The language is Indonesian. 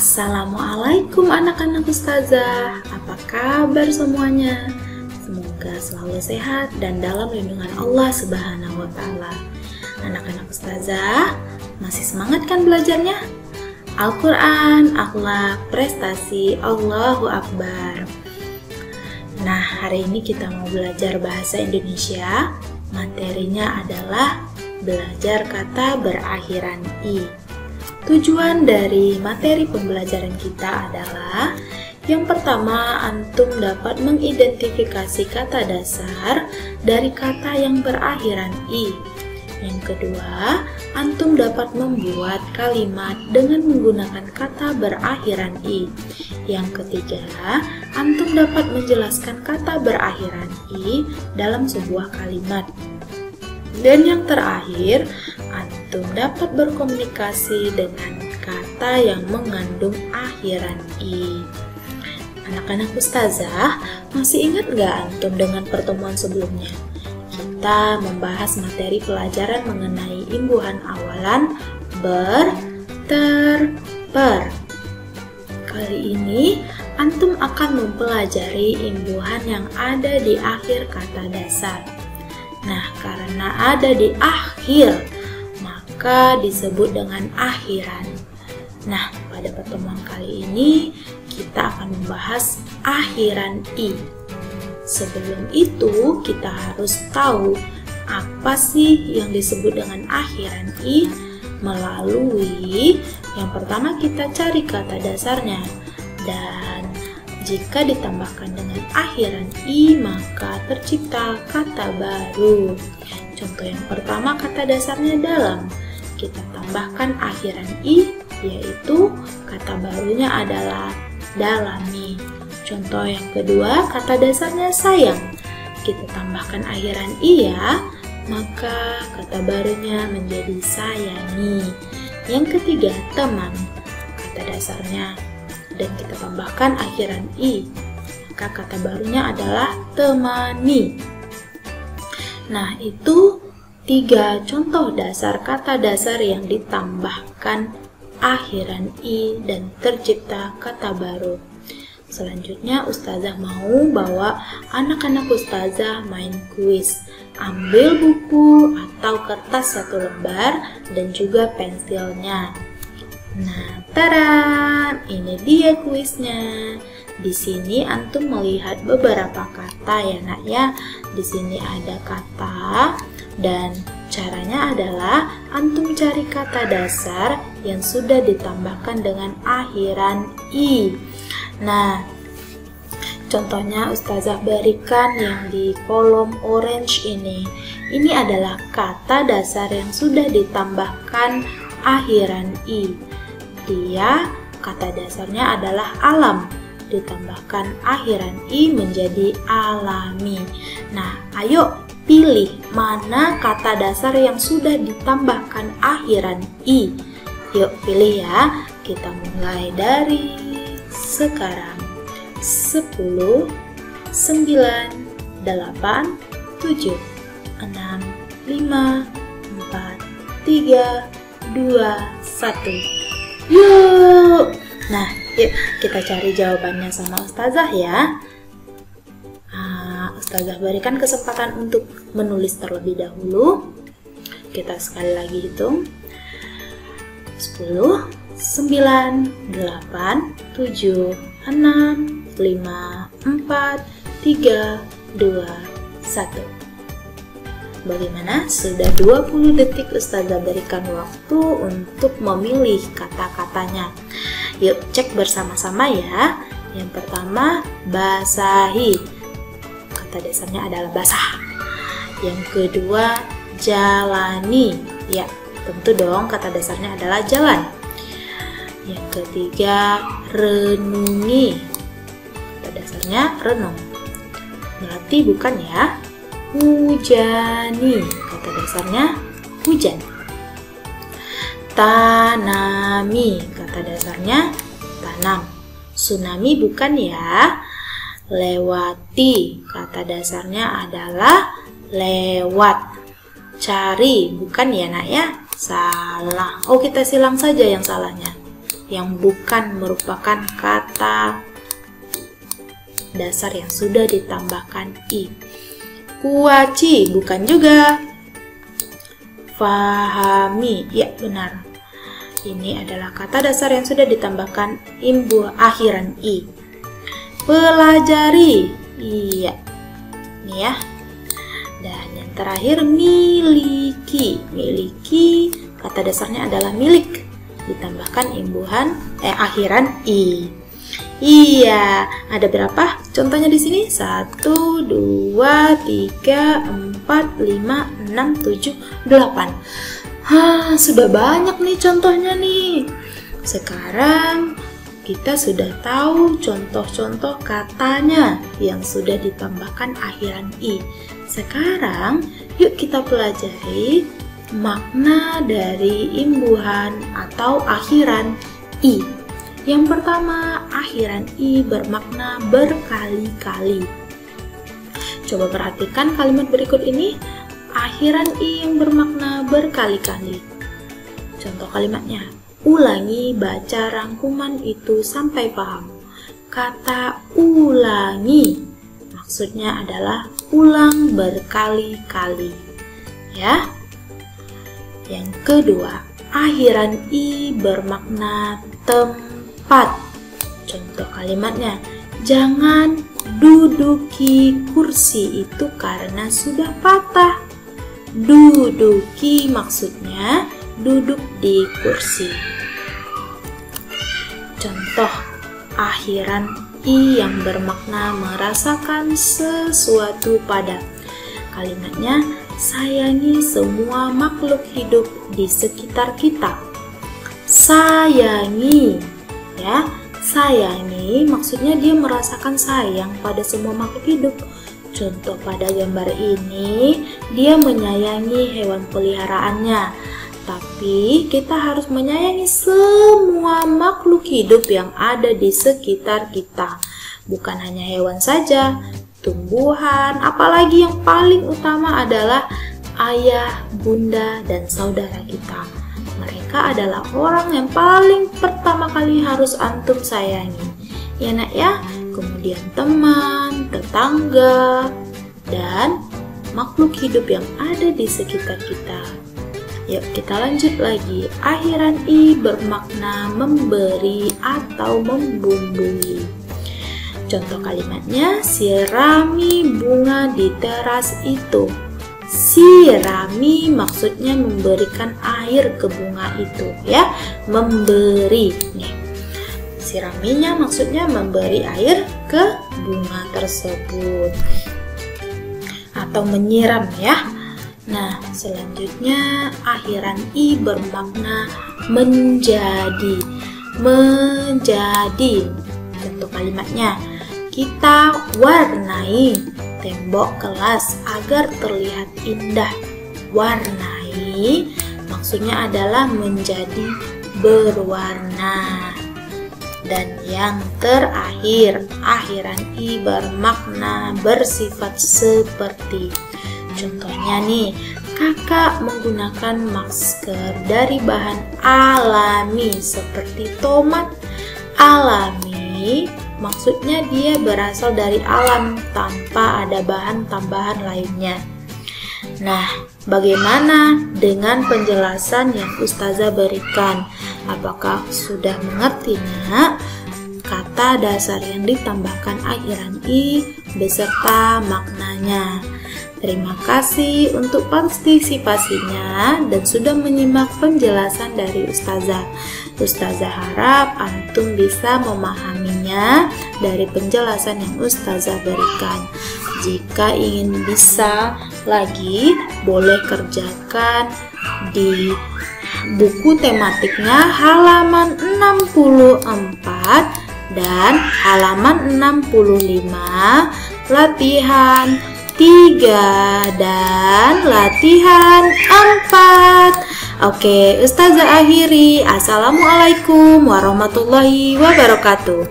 Assalamualaikum anak-anak ustazah, apa kabar semuanya? Semoga selalu sehat dan dalam lindungan Allah Subhanahu wa Ta'ala. Anak-anak ustazah, masih semangat kan belajarnya? Al-Quran, akhlak, prestasi, Allahu Akbar. Nah, hari ini kita mau belajar bahasa Indonesia. Materinya adalah belajar kata berakhiran i. Tujuan dari materi pembelajaran kita adalah yang pertama, antum dapat mengidentifikasi kata dasar dari kata yang berakhiran i. Yang kedua, antum dapat membuat kalimat dengan menggunakan kata berakhiran i. Yang ketiga, antum dapat menjelaskan kata berakhiran i dalam sebuah kalimat. Dan yang terakhir, antum dapat berkomunikasi dengan kata yang mengandung akhiran i. Anak-anak ustazah, masih ingat nggak antum dengan pertemuan sebelumnya? Kita membahas materi pelajaran mengenai imbuhan awalan ber, ter, per. Kali ini, antum akan mempelajari imbuhan yang ada di akhir kata dasar. Nah, karena ada di akhir, maka disebut dengan akhiran. Nah, pada pertemuan kali ini, kita akan membahas akhiran i. Sebelum itu, kita harus tahu apa sih yang disebut dengan akhiran i melalui yang pertama kita cari kata dasarnya. Dan jika ditambahkan dengan akhiran i, maka tercipta kata baru. Contoh yang pertama, kata dasarnya dalam. Kita tambahkan akhiran i, yaitu kata barunya adalah dalami. Contoh yang kedua, kata dasarnya sayang. Kita tambahkan akhiran i ya, maka kata barunya menjadi sayangi. Yang ketiga, teman. Kata dasarnya dan kita tambahkan akhiran i, maka kata barunya adalah temani. Nah, itu 3 contoh dasar kata dasar yang ditambahkan akhiran i dan tercipta kata baru. Selanjutnya ustazah mau bawa anak-anak ustazah main kuis. Ambil buku atau kertas 1 lembar dan juga pensilnya. Nah, taran, ini dia kuisnya. Di sini antum melihat beberapa kata ya nak ya. Di sini ada kata dan caranya adalah antum cari kata dasar yang sudah ditambahkan dengan akhiran i. Nah, contohnya ustazah berikan yang di kolom orange ini. Ini adalah kata dasar yang sudah ditambahkan akhiran i. Dia kata dasarnya adalah alam, ditambahkan akhiran i menjadi alami. Nah, ayo pilih mana kata dasar yang sudah ditambahkan akhiran i. Yuk pilih ya. Kita mulai dari sekarang. 10, 9, 8, 7, 6, 5, 4, 3, 2, 1. Yuk! Nah, yuk kita cari jawabannya sama ustazah ya. Ustazah berikan kesempatan untuk menulis terlebih dahulu. Kita sekali lagi hitung. 10, 9, 8, 7, 6, 5, 4, 3, 2, 1. Bagaimana? Sudah 20 detik ustazah berikan waktu untuk memilih kata-katanya. Yuk cek bersama-sama ya. Yang pertama, basahi. Kata dasarnya adalah basah. Yang kedua, jalani. Ya, tentu dong kata dasarnya adalah jalan. Yang ketiga, renungi. Kata dasarnya renung. Berarti bukan ya. Hujani, kata dasarnya hujan. Tanami, kata dasarnya tanam. Tsunami bukan ya. Lewati, kata dasarnya adalah lewat. Cari bukan ya nak ya. Salah. Oh, kita silang saja yang salahnya. yang bukan merupakan kata dasar yang sudah ditambahkan i. Kuaci bukan juga. Fahami, ya benar. Ini adalah kata dasar yang sudah ditambahkan imbu akhiran i. Pelajari, iya. Ini ya. Dan yang terakhir miliki. Miliki kata dasarnya adalah milik. Ditambahkan imbuhan akhiran i. Iya, ada berapa contohnya di sini? 1, 2, 3, 4, 5, 6, 7, 8. Sudah banyak nih contohnya nih. Sekarang kita sudah tahu contoh-contoh katanya yang sudah ditambahkan akhiran i. Sekarang yuk kita pelajari makna dari imbuhan atau akhiran i. Yang pertama, akhiran i bermakna berkali-kali. Coba perhatikan kalimat berikut ini. Akhiran i yang bermakna berkali-kali. Contoh kalimatnya, ulangi baca rangkuman itu sampai paham. Kata ulangi maksudnya adalah ulang berkali-kali. Ya. Yang kedua, akhiran i bermakna tempat. Contoh kalimatnya, jangan duduki kursi itu karena sudah patah. Duduki maksudnya duduk di kursi. Contoh akhiran i yang bermakna merasakan sesuatu pada. Kalimatnya, sayangi semua makhluk hidup di sekitar kita. Sayangi, ya, sayangi maksudnya dia merasakan sayang pada semua makhluk hidup. Contoh pada gambar ini, dia menyayangi hewan peliharaannya. Tapi kita harus menyayangi semua makhluk hidup yang ada di sekitar kita. Bukan hanya hewan saja, tumbuhan, apalagi yang paling utama adalah ayah, bunda, dan saudara kita. Mereka adalah orang yang paling pertama kali harus antum sayangi. Ya nak ya, kemudian teman, tetangga, dan makhluk hidup yang ada di sekitar kita. Yuk kita lanjut lagi. Akhiran i bermakna memberi atau membumbui. Contoh kalimatnya, sirami bunga di teras itu. Sirami maksudnya memberikan air ke bunga itu, ya, memberi. Nih, siraminya maksudnya memberi air ke bunga tersebut atau menyiram, ya. Nah, selanjutnya akhiran i bermakna menjadi. Menjadi. Contoh kalimatnya, kita warnai tembok kelas agar terlihat indah. Warnai maksudnya adalah menjadi berwarna. Dan yang terakhir, akhiran i bermakna bersifat seperti. Contohnya nih, kakak menggunakan masker dari bahan alami seperti tomat. Alami maksudnya dia berasal dari alam tanpa ada bahan tambahan lainnya. Nah, bagaimana dengan penjelasan yang Ustazah berikan? Apakah sudah mengerti nak kata dasar yang ditambahkan akhiran i beserta maknanya? Terima kasih untuk partisipasinya dan sudah menyimak penjelasan dari Ustazah. Ustazah harap antum bisa memahaminya dari penjelasan yang Ustazah berikan. Jika ingin bisa lagi, boleh kerjakan di buku tematiknya halaman 64 dan halaman 65, latihan 3 dan latihan 4. Oke, Ustazah akhiri. Assalamualaikum warahmatullahi wabarakatuh.